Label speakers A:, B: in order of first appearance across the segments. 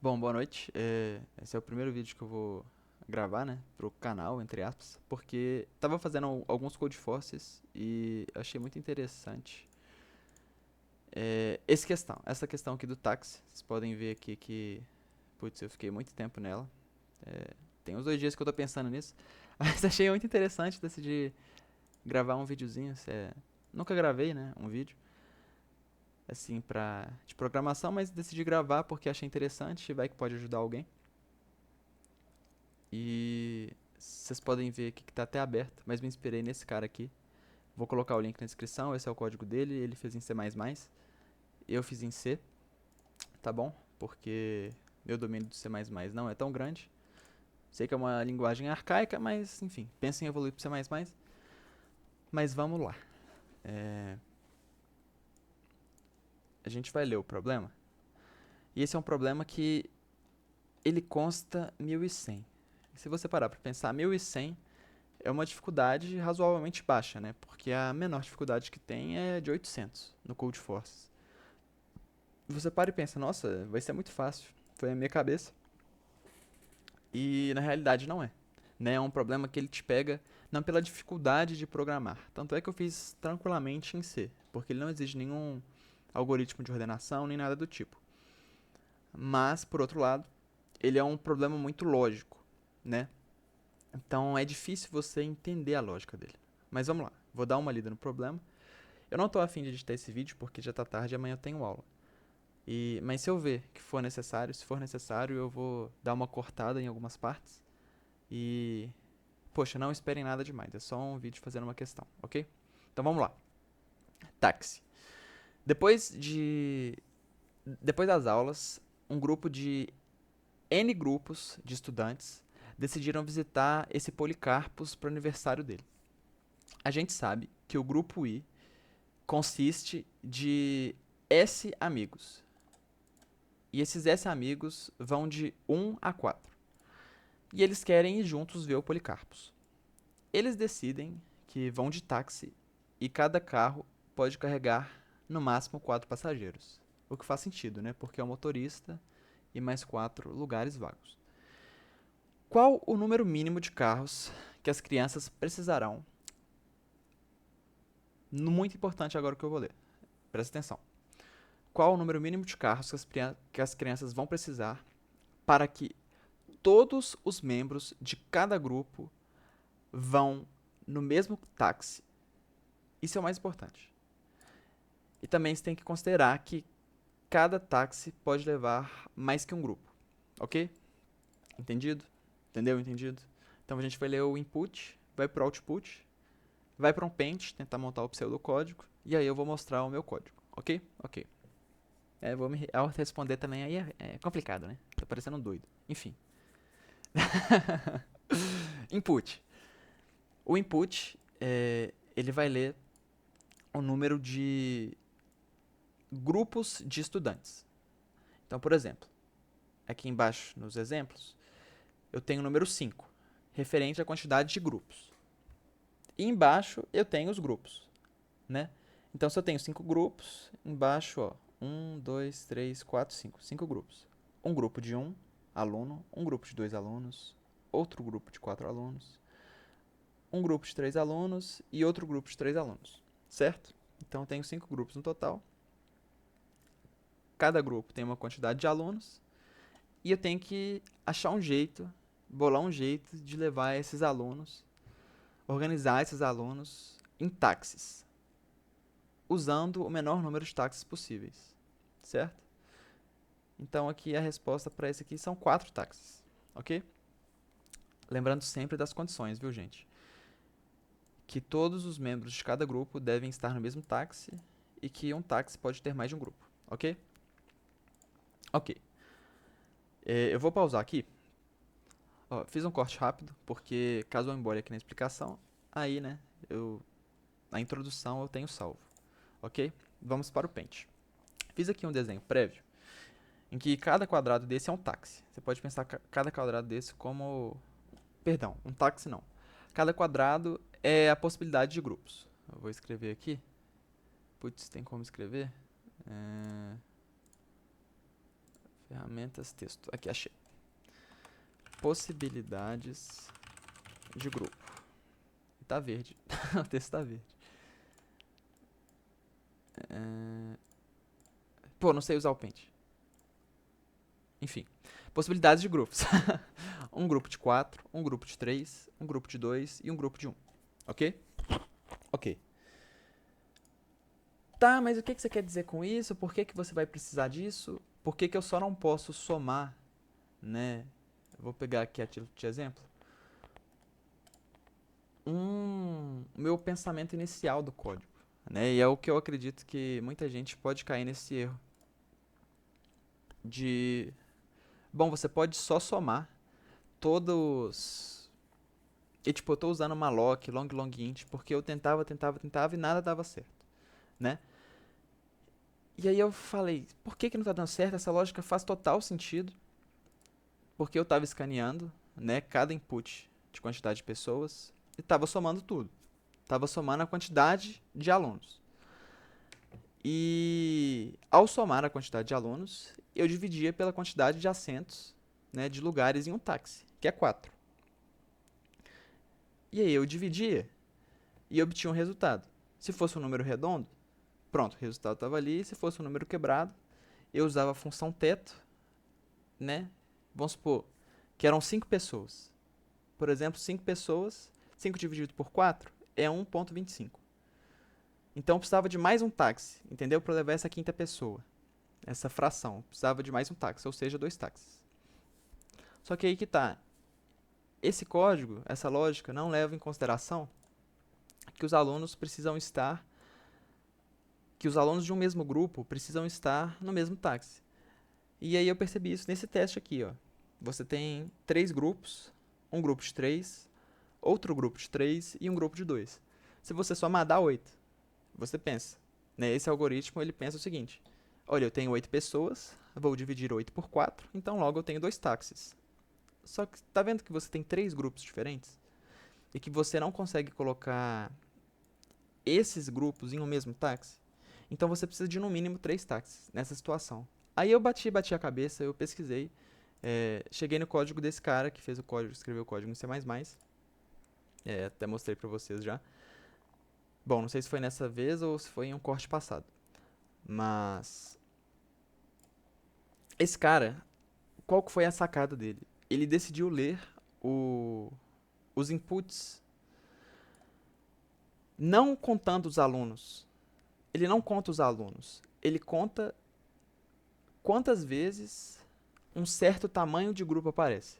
A: Bom, boa noite. Esse é o primeiro vídeo que eu vou gravar, né, pro canal, entre aspas, porque tava fazendo alguns Code Forces e achei muito interessante essa questão aqui do táxi. Vocês podem ver aqui que, putz, eu fiquei muito tempo nela. Tem uns 2 dias que eu tô pensando nisso, mas achei muito interessante decidir gravar um videozinho. Nunca gravei, né, um vídeo assim de programação, mas decidi gravar porque achei interessante e vai que pode ajudar alguém. E vocês podem ver aqui que está até aberto, mas me inspirei nesse cara aqui. Vou colocar o link na descrição, esse é o código dele, ele fez em C++, eu fiz em C, tá bom? Porque meu domínio do C++ não é tão grande. Sei que é uma linguagem arcaica, mas enfim, pensa em evoluir para C++. Mas vamos lá. É, a gente vai ler o problema. E esse é um problema que ele consta 1100. Se você parar para pensar, 1100 é uma dificuldade razoavelmente baixa, né? Porque a menor dificuldade que tem é de 800 no Code Force. Você para e pensa, nossa, vai ser muito fácil. Foi a minha cabeça. E na realidade não é. Né? É um problema que ele te pega não pela dificuldade de programar. Tanto é que eu fiz tranquilamente em C, porque ele não exige nenhum algoritmo de ordenação nem nada do tipo. Mas, por outro lado, ele é um problema muito lógico, né? Então é difícil você entender a lógica dele. Mas vamos lá, vou dar uma lida no problema. Eu não estou afim de editar esse vídeo porque já está tarde e amanhã eu tenho aula. Mas se eu ver que for necessário, se for necessário, eu vou dar uma cortada em algumas partes. E, poxa, não esperem nada demais, é só um vídeo fazendo uma questão, ok? Então vamos lá. Táxi. Depois de depois das aulas, um grupo de N grupos de estudantes decidiram visitar esse Policarpus para o aniversário dele. A gente sabe que o grupo I consiste de S amigos. E esses S amigos vão de 1 a 4. E eles querem ir juntos ver o Policarpus. Eles decidem que vão de táxi e cada carro pode carregar no máximo 4 passageiros. O que faz sentido, né? Porque é o motorista e mais 4 lugares vagos. Qual o número mínimo de carros que as crianças precisarão? Muito importante agora o que eu vou ler. Presta atenção. Qual o número mínimo de carros que as crianças vão precisar para que todos os membros de cada grupo vão no mesmo táxi? Isso é o mais importante. E também você tem que considerar que cada táxi pode levar mais que um grupo, ok? Entendido? Entendeu? Entendido? Então a gente vai ler o input, vai para o output, vai para um paint, tentar montar o pseudocódigo, e aí eu vou mostrar o meu código, ok? Ok. Ao responder também aí é complicado, né? Tô parecendo um doido. Enfim. Input. O input, ele vai ler o número de grupos de estudantes. Então, por exemplo, aqui embaixo nos exemplos, eu tenho o número 5, referente à quantidade de grupos. E embaixo eu tenho os grupos, né? Então, se eu tenho 5 grupos, embaixo, ó, 1, 2, 3, 4, 5. 5 grupos. Um grupo de 1 aluno, um grupo de 2 alunos, outro grupo de 4 alunos, um grupo de 3 alunos e outro grupo de 3 alunos, certo? Então, eu tenho 5 grupos no total. Cada grupo tem uma quantidade de alunos e eu tenho que achar um jeito, bolar um jeito de levar esses alunos, organizar esses alunos em táxis, usando o menor número de táxis possíveis, certo? Então aqui a resposta para esse aqui são 4 táxis, ok? Lembrando sempre das condições, viu, gente? Que todos os membros de cada grupo devem estar no mesmo táxi e que um táxi pode ter mais de um grupo, ok? Ok. Eu vou pausar aqui. Ó, fiz um corte rápido, porque caso eu embole aqui na explicação, aí, né, na introdução eu tenho salvo, ok? Vamos para o Paint. Fiz aqui um desenho prévio, em que cada quadrado desse é um táxi. Você pode pensar cada quadrado desse como... Perdão, um táxi não. Cada quadrado é a possibilidade de grupos. Eu vou escrever aqui. Putz, tem como escrever? Ferramentas, texto. Aqui, achei. Possibilidades de grupo. Tá verde. O texto tá verde. Pô, não sei usar o Paint. Enfim. Possibilidades de grupos. Um grupo de 4, um grupo de 3, um grupo de 2 e um grupo de 1. Ok? Ok. Tá, mas o que você quer dizer com isso? Por que você vai precisar disso? Por que eu só não posso somar, né? Eu vou pegar aqui a título de exemplo. Meu pensamento inicial do código, né? E é o que eu acredito que muita gente pode cair nesse erro. Bom, você pode só somar todos... E tipo, eu tô usando malloc, long int, porque eu tentava e nada dava certo, né? E aí eu falei, por que não tá dando certo? Essa lógica faz total sentido. Porque eu tava escaneando, né, cada input de quantidade de pessoas e tava somando tudo. Tava somando a quantidade de alunos. E ao somar a quantidade de alunos, eu dividia pela quantidade de assentos, né, de lugares em um táxi, que é 4. E aí eu dividia e obtinha um resultado. Se fosse um número redondo, pronto, o resultado estava ali. Se fosse um número quebrado, eu usava a função teto, né? Vamos supor que eram 5 pessoas. Por exemplo, 5 pessoas, 5 dividido por 4 é 1,25. Então eu precisava de mais um táxi, entendeu? Para levar essa quinta pessoa. Essa fração. Precisava de mais um táxi, ou seja, 2 táxis. Só que aí que tá. Esse código, essa lógica, não leva em consideração que os alunos precisam estar, que os alunos de um mesmo grupo precisam estar no mesmo táxi. E aí eu percebi isso nesse teste aqui, ó. Você tem 3 grupos, um grupo de 3, outro grupo de 3 e um grupo de 2. Se você somar, dá 8. Você pensa, né? Esse algoritmo, ele pensa o seguinte: olha, eu tenho 8 pessoas, vou dividir 8 por 4, então logo eu tenho 2 táxis. Só que tá vendo que você tem 3 grupos diferentes? E que você não consegue colocar esses grupos em um mesmo táxi? Então você precisa de no mínimo 3 táxis nessa situação. Aí eu bati a cabeça, eu pesquisei, cheguei no código desse cara que fez o código, escreveu o código em C++, até mostrei pra vocês já. Bom, não sei se foi nessa vez ou se foi em um corte passado. Mas esse cara, qual que foi a sacada dele? Ele decidiu ler os inputs não contando os alunos. Ele não conta os alunos. Ele conta quantas vezes um certo tamanho de grupo aparece.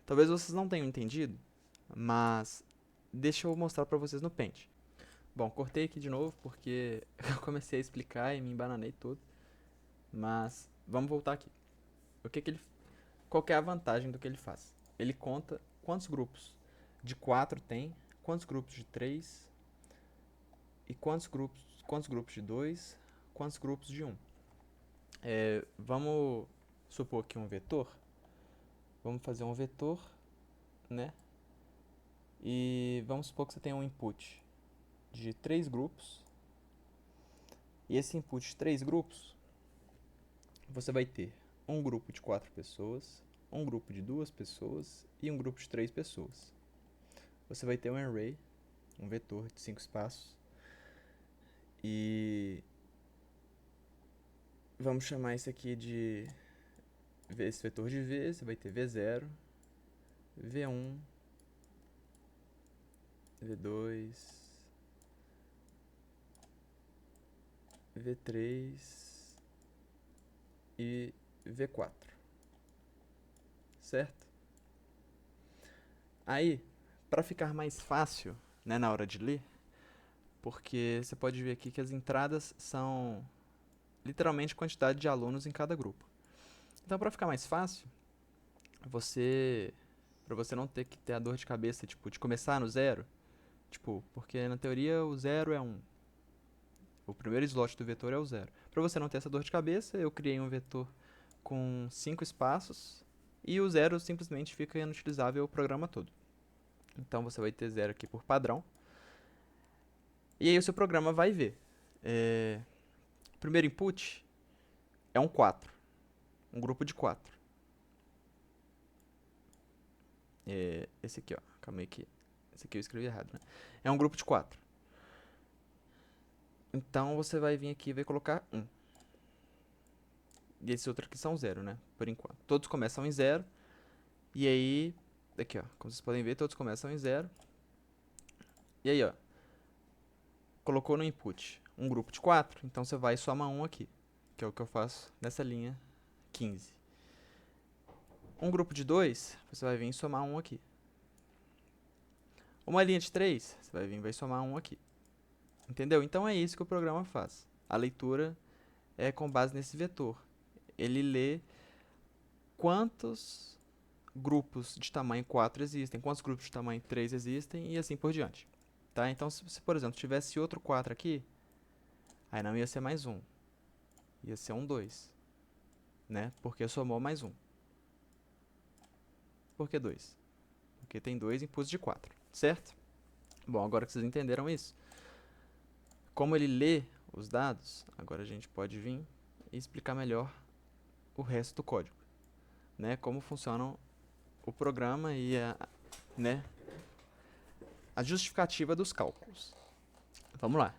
A: Talvez vocês não tenham entendido, mas deixa eu mostrar pra vocês no Paint. Bom, cortei aqui de novo porque eu comecei a explicar e me embananei todo. Mas vamos voltar aqui. Qual que é a vantagem do que ele faz? Ele conta quantos grupos de 4 tem, quantos grupos de 3 e quantos grupos de 2, quantos grupos de 1. Vamos supor aqui um vetor. Vamos fazer um vetor, né? E vamos supor que você tem um input de 3 grupos. E esse input de 3 grupos, você vai ter um grupo de 4 pessoas, um grupo de 2 pessoas e um grupo de 3 pessoas. Você vai ter um array, um vetor de 5 espaços. E vamos chamar isso aqui de esse vetor de V. Você vai ter V0, V1, V2, V3 e V4. Certo? Aí, para ficar mais fácil, né, na hora de ler, porque você pode ver aqui que as entradas são literalmente quantidade de alunos em cada grupo. Então, para ficar mais fácil, para você não ter que ter a dor de cabeça, tipo, de começar no zero, tipo, porque na teoria o zero é 1. O primeiro slot do vetor é o zero. Para você não ter essa dor de cabeça, eu criei um vetor com 5 espaços e o zero simplesmente fica inutilizável o programa todo. Então você vai ter 0 aqui por padrão. E aí o seu programa vai ver. O primeiro input é um 4. Um grupo de 4. Esse aqui, ó. Calma aí que... Esse aqui eu escrevi errado, né? É um grupo de 4. Então, você vai vir aqui e vai colocar 1. E esse outro aqui são 0, né? Por enquanto. Todos começam em 0. E aí... Aqui, ó. Como vocês podem ver, todos começam em 0. E aí, ó. Colocou no input um grupo de 4. Então, você vai e soma 1 aqui. Que é o que eu faço nessa linha 15. Um grupo de 2, você vai vir e somar 1 aqui. Uma linha de 3, você vai vir e vai somar 1 aqui. Entendeu? Então é isso que o programa faz. A leitura é com base nesse vetor. Ele lê quantos grupos de tamanho 4 existem, quantos grupos de tamanho 3 existem e assim por diante. Tá? Então, se por exemplo, tivesse outro 4 aqui, aí não ia ser mais 1. Ia ser um 2. Né? Porque somou mais 1. Por que 2? Porque tem 2 inputs de 4. Certo? Bom, agora que vocês entenderam isso, como ele lê os dados, agora a gente pode vir e explicar melhor o resto do código, né? Como funciona o programa e né, a justificativa dos cálculos. Vamos lá.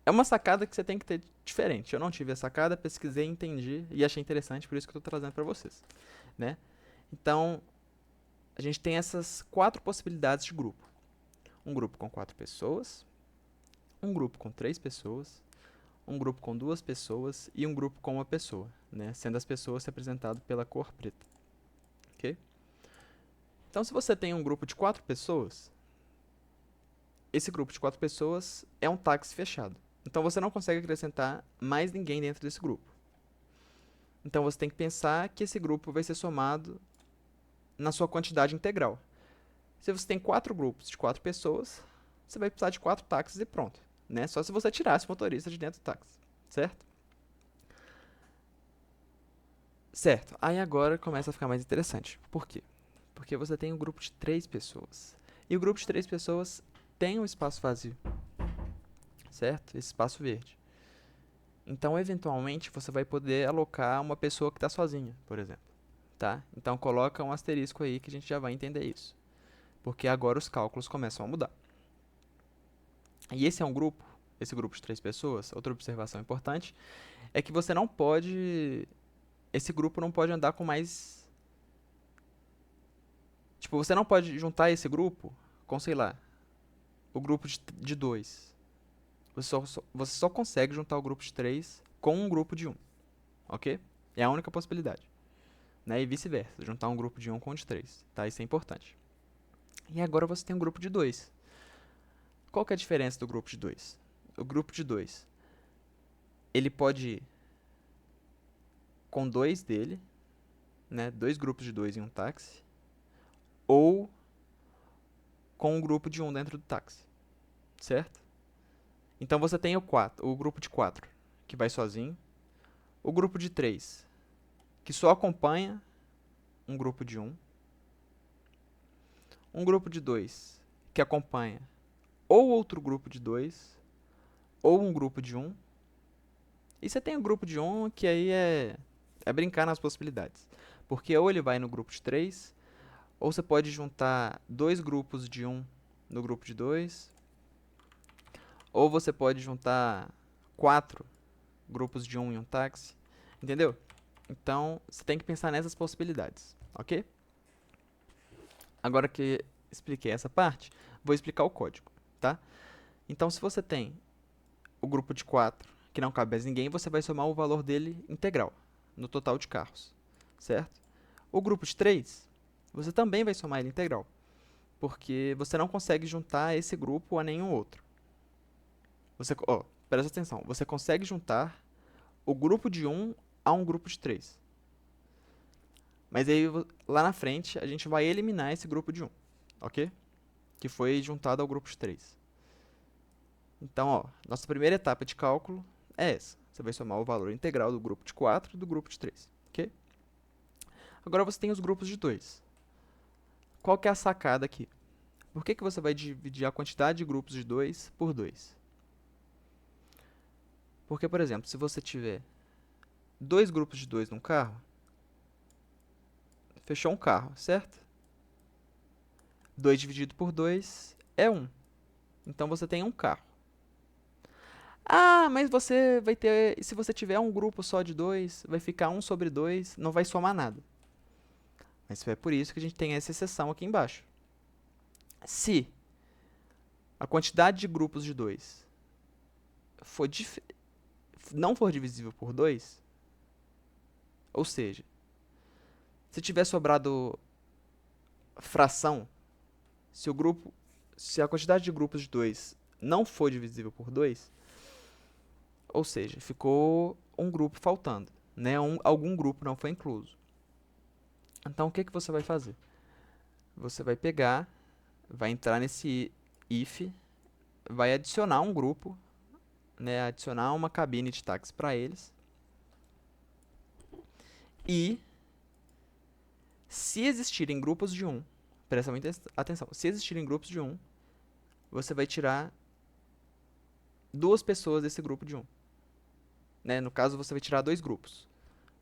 A: É uma sacada que você tem que ter diferente. Eu não tive a sacada, pesquisei, entendi e achei interessante, por isso que eu estou trazendo para vocês, né? Então, a gente tem essas 4 possibilidades de grupo. Um grupo com 4 pessoas, um grupo com 3 pessoas, um grupo com 2 pessoas e um grupo com 1 pessoa, né? Sendo as pessoas representadas pela cor preta. Ok? Então, se você tem um grupo de 4 pessoas, esse grupo de 4 pessoas é um táxi fechado. Então, você não consegue acrescentar mais ninguém dentro desse grupo. Então, você tem que pensar que esse grupo vai ser somado na sua quantidade integral. Se você tem 4 grupos de 4 pessoas, você vai precisar de 4 táxis e pronto. Né? Só se você tirasse o motorista de dentro do táxi. Certo? Certo. Aí agora começa a ficar mais interessante. Por quê? Porque você tem um grupo de 3 pessoas. E o grupo de 3 pessoas tem um espaço vazio. Certo? Esse espaço verde. Então, eventualmente, você vai poder alocar uma pessoa que está sozinha, por exemplo. Tá? Então, coloca um asterisco aí que a gente já vai entender isso. Porque agora os cálculos começam a mudar. E esse é um grupo, esse grupo de 3 pessoas. Outra observação importante é que você não pode... Esse grupo não pode andar com mais... Tipo, você não pode juntar esse grupo com, sei lá, o grupo de 2. Você só consegue juntar o grupo de 3 com um grupo de 1. Ok? É a única possibilidade. Né? E vice-versa. Juntar um grupo de 1 com o de 3. Tá? Isso é importante. E agora você tem um grupo de 2. Qual que é a diferença do grupo de 2? O grupo de 2, ele pode ir com 2 dele, né? 2 grupos de 2 em um táxi, ou com um grupo de 1 dentro do táxi. Certo? Então você tem o grupo de 4, que vai sozinho. O grupo de 3, que só acompanha um grupo de 1. Um grupo de 2, que acompanha ou outro grupo de 2, ou um grupo de 1. E você tem o grupo de 1, que aí é brincar nas possibilidades. Porque ou ele vai no grupo de 3, ou você pode juntar 2 grupos de 1 no grupo de 2, ou você pode juntar 4 grupos de 1 em um táxi. Entendeu? Então, você tem que pensar nessas possibilidades, ok? Agora que expliquei essa parte, vou explicar o código, tá? Então, se você tem o grupo de 4, que não cabe mais ninguém, você vai somar o valor dele integral, no total de carros, certo? O grupo de 3, você também vai somar ele integral, porque você não consegue juntar esse grupo a nenhum outro. Presta atenção, você consegue juntar o grupo de 1 a um grupo de 3. Mas aí, lá na frente, a gente vai eliminar esse grupo de 1, ok? Que foi juntado ao grupo de 3. Então, ó, nossa primeira etapa de cálculo é essa. Você vai somar o valor integral do grupo de 4 e do grupo de 3, ok? Agora você tem os grupos de 2. Qual que é a sacada aqui? Por que você vai dividir a quantidade de grupos de 2 por 2? Porque, por exemplo, se você tiver dois grupos de dois num carro, fechou um carro, certo? 2 dividido por 2 é 1. Então você tem um carro. Ah, mas você vai ter. Se você tiver um grupo só de dois, vai ficar 1/2, não vai somar nada. Mas é por isso que a gente tem essa exceção aqui embaixo. Se a quantidade de grupos de 2 for não for divisível por 2, ou seja, se tiver sobrado fração, se a quantidade de grupos de 2 não for divisível por 2, ou seja, ficou um grupo faltando, né? Algum grupo não foi incluso. Então, o que, que você vai fazer? Você vai pegar, vai entrar nesse if, vai adicionar um grupo, né? Adicionar uma cabine de táxi para eles. E, se existirem grupos de 1, presta muita atenção, se existirem grupos de 1, você vai tirar 2 pessoas desse grupo de 1. Né? No caso, você vai tirar 2 grupos.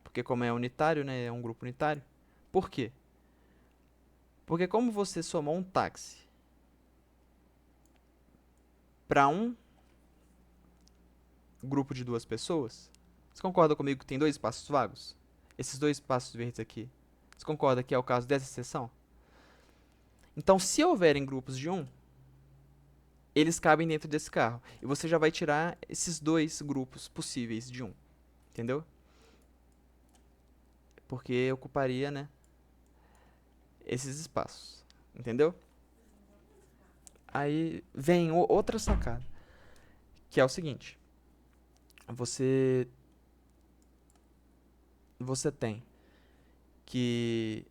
A: Porque como é unitário, né? É um grupo unitário. Por quê? Porque como você somou um táxi para um grupo de 2 pessoas, você concorda comigo que tem 2 espaços vagos? Esses 2 espaços verdes aqui. Você concorda que é o caso dessa exceção? Então, se houverem grupos de 1, eles cabem dentro desse carro. E você já vai tirar esses 2 grupos possíveis de 1. Entendeu? Porque ocuparia, né, esses espaços. Entendeu? Aí vem outra sacada, que é o seguinte. Você tem que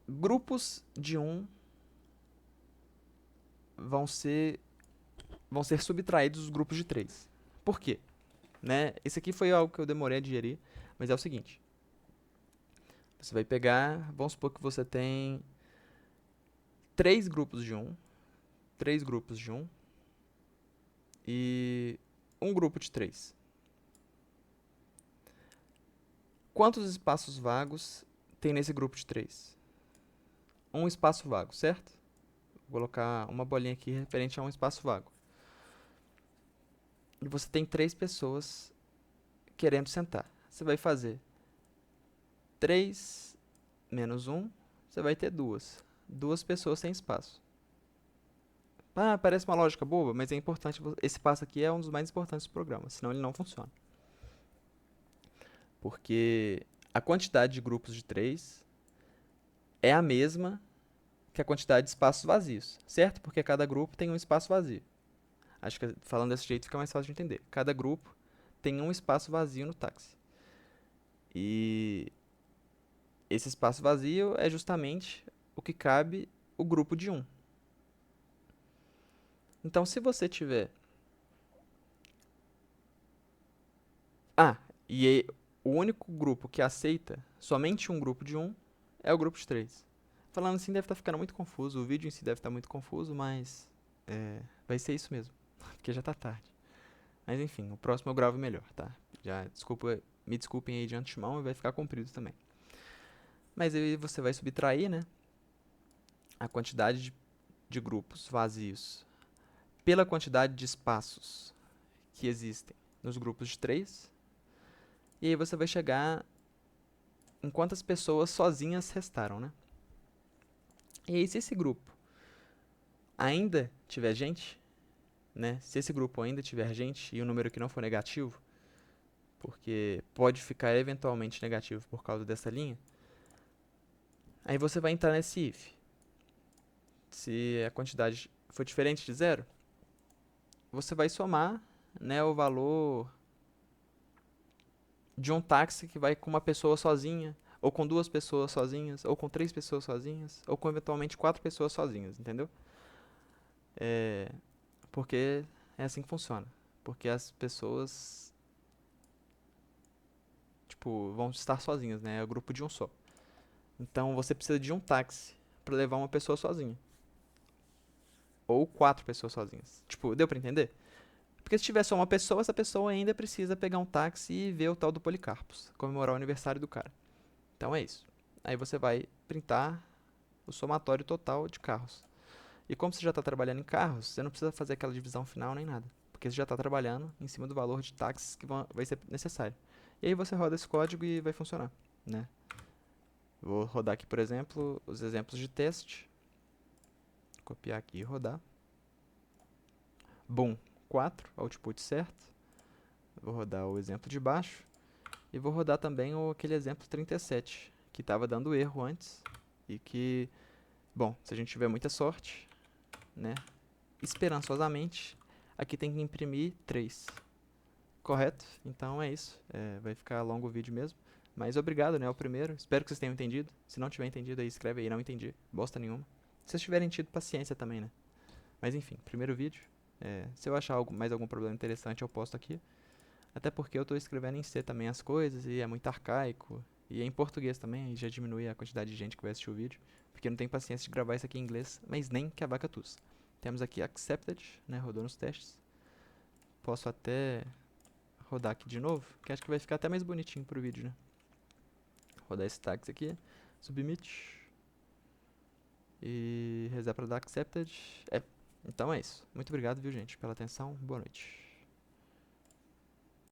A: grupos de 1 vão ser subtraídos dos grupos de 3. Por quê? Né? Esse aqui foi algo que eu demorei a digerir, mas é o seguinte. Você vai pegar, vamos supor que você tem 3 grupos de 1, 3 grupos de 1 e um grupo de 3. Quantos espaços vagos tem nesse grupo de 3? Um espaço vago, certo? Vou colocar uma bolinha aqui referente a um espaço vago. E você tem 3 pessoas querendo sentar. Você vai fazer 3 menos 1, você vai ter 2. 2 pessoas sem espaço. Ah, parece uma lógica boba, mas é importante. Esse passo aqui é um dos mais importantes do programa, senão ele não funciona. Porque a quantidade de grupos de 3 é a mesma que a quantidade de espaços vazios, certo? Porque cada grupo tem um espaço vazio. Acho que falando desse jeito fica mais fácil de entender. Cada grupo tem um espaço vazio no táxi. E esse espaço vazio é justamente o que cabe o grupo de 1. Então, se você tiver... Ah, e o único grupo que aceita somente um grupo de 1 é o grupo de 3. Falando assim deve estar ficando muito confuso, o vídeo em si deve estar muito confuso, mas vai ser isso mesmo, porque já está tarde. Mas enfim, o próximo eu gravo melhor, tá? Já me desculpem aí de antemão e vai ficar comprido também. Mas aí você vai subtrair, né, a quantidade de grupos vazios pela quantidade de espaços que existem nos grupos de 3. E aí você vai chegar em quantas pessoas sozinhas restaram, né? E aí se esse grupo ainda tiver gente, né? Se esse grupo ainda tiver gente e o número que não for negativo, porque pode ficar eventualmente negativo por causa dessa linha, aí você vai entrar nesse if. Se a quantidade for diferente de 0, você vai somar, né, o valor de um táxi que vai com uma pessoa sozinha, ou com 2 pessoas sozinhas, ou com 3 pessoas sozinhas, ou com eventualmente 4 pessoas sozinhas, entendeu? Porque é assim que funciona. Porque as pessoas, tipo, vão estar sozinhas, né? É o grupo de um só. Então você precisa de um táxi para levar uma pessoa sozinha. Ou 4 pessoas sozinhas. Tipo, deu pra entender? Porque se tiver só uma pessoa, essa pessoa ainda precisa pegar um táxi e ver o tal do Policarpus, comemorar o aniversário do cara. Então é isso. Aí você vai printar o somatório total de carros. E como você já está trabalhando em carros, você não precisa fazer aquela divisão final nem nada. Porque você já está trabalhando em cima do valor de táxis que vai ser necessário. E aí você roda esse código e vai funcionar, né? Vou rodar aqui, por exemplo, os exemplos de teste. Copiar aqui e rodar. Boom, 4, output certo. Vou rodar o exemplo de baixo. E vou rodar também aquele exemplo 37, que estava dando erro antes. E que, bom, se a gente tiver muita sorte, né? Esperançosamente, aqui tem que imprimir 3. Correto? Então é isso. Vai ficar longo o vídeo mesmo. Mas obrigado, né? É o primeiro. Espero que vocês tenham entendido. Se não tiver entendido, aí escreve aí, não entendi. Bosta nenhuma. Se vocês tiverem tido paciência também, né? Mas enfim, primeiro vídeo. Se eu achar mais algum problema interessante, eu posto aqui. Até porque eu estou escrevendo em C também as coisas e é muito arcaico. E é em português também, e já diminui a quantidade de gente que vai assistir o vídeo. Porque eu não tenho paciência de gravar isso aqui em inglês, mas nem que a vaca tussa. Temos aqui accepted, né? Rodou nos testes. Posso até rodar aqui de novo, que acho que vai ficar até mais bonitinho pro vídeo, né? Rodar esse táxi aqui, submit e rezar para dar accepted. Então é isso. Muito obrigado, viu, gente, pela atenção. Boa noite.